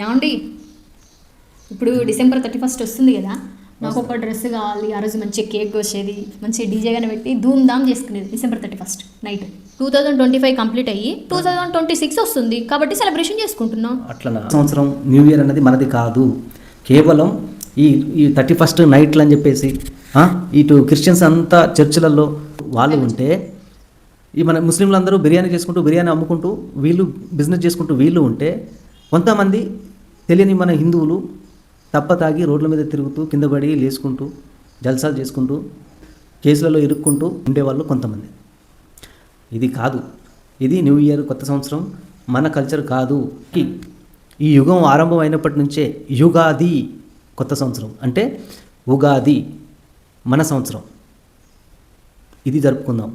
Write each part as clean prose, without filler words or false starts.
ఏమండి ఇప్పుడు డిసెంబర్ 31 వస్తుంది కదా, నాకు ఒక డ్రెస్ కావాలి. ఆ రోజు మంచి కేక్ కోసేది, మంచి డీజేగానే పెట్టి ధూమ్ ధామ్ చేసుకునేది. డిసెంబర్ 31 నైట్ 2025 కంప్లీట్ అయ్యి 2026 వస్తుంది కాబట్టి సెలబ్రేషన్ చేసుకుంటున్నాం. అట్లా సంవత్సరం న్యూ ఇయర్ అనేది మనది కాదు. కేవలం ఈ ఈ 31 నైట్లు అని చెప్పేసి ఇటు క్రిస్టియన్స్ అంతా చర్చిలలో వాళ్ళు ఉంటే, ఈ మన ముస్లింలు అందరూ బిర్యానీ చేసుకుంటూ బిర్యానీ అమ్ముకుంటూ వీళ్ళు బిజినెస్ చేసుకుంటూ వీళ్ళు ఉంటే, కొంతమంది తెలియని మన హిందువులు తప్పతాగి రోడ్ల మీద తిరుగుతూ కింద పడి లేచుకుంటూ జల్సాలు చేసుకుంటూ కేసులలో ఇరుక్కుంటూ ఉండేవాళ్ళు కొంతమంది. ఇది కాదు, ఇది న్యూ ఇయర్ కొత్త సంవత్సరం మన కల్చర్ కాదు. ఈ యుగం ఆరంభం అయినప్పటి నుంచే యుగాది కొత్త సంవత్సరం అంటే ఉగాది మన సంవత్సరం. ఇది జరుపుకుందాం,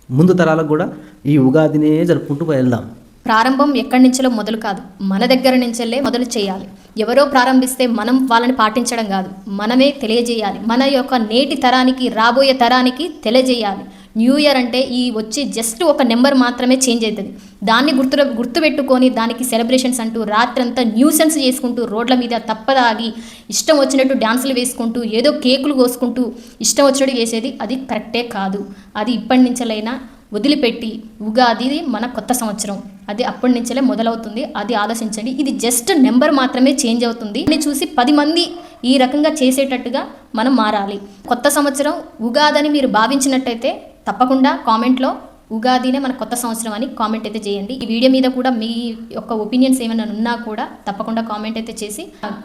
ముందు తరాలకు కూడా ఈ ఉగాదినే జరుపుకుంటూ వెళ్దాం. ప్రారంభం ఎక్కడి నుంచో మొదలు కాదు, మన దగ్గర నుంచెల్లే మొదలు చేయాలి. ఎవరో ప్రారంభిస్తే మనం వాళ్ళని పాటించడం కాదు, మనమే తెలియజేయాలి. మన యొక్క నేటి తరానికి, రాబోయే తరానికి తెలియజేయాలి. న్యూ ఇయర్ అంటే ఈ వచ్చి జస్ట్ ఒక నెంబర్ మాత్రమే చేంజ్ అవుతుంది. దాన్ని గుర్తుపెట్టుకొని దానికి సెలబ్రేషన్స్ అంటూ రాత్రంతా న్యూసెన్స్ చేసుకుంటూ రోడ్ల మీద తప్పదాగి ఇష్టం వచ్చినట్టు డ్యాన్సులు వేసుకుంటూ ఏదో కేకులు కోసుకుంటూ ఇష్టం వచ్చినట్టు చేసేది అది కరెక్టే కాదు. అది ఇప్పటి నుంచైనా వదిలిపెట్టి ఉగాది మన కొత్త సంవత్సరం, అది అప్పటి నుంచే మొదలవుతుంది. అది ఆలోచించండి. ఇది జస్ట్ నెంబర్ మాత్రమే చేంజ్ అవుతుంది. దీన్ని చూసి 10 మంది ఈ రకంగా చేసేటట్టుగా మనం మారాలి. కొత్త సంవత్సరం ఉగాదని మీరు భావించినట్టయితే తప్పకుండా కామెంట్లో ఉగాదినే మన కొత్త సంవత్సరం అని కామెంట్ అయితే చేయండి. ఈ వీడియో మీద కూడా మీ యొక్క ఒపీనియన్స్ ఏమైనా ఉన్నా కూడా తప్పకుండా కామెంట్ అయితే చేసి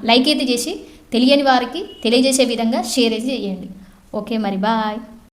లైక్ అయితే చేసి తెలియని వారికి తెలియజేసే విధంగా షేర్ అయితే చేయండి. ఓకే మరి బాయ్.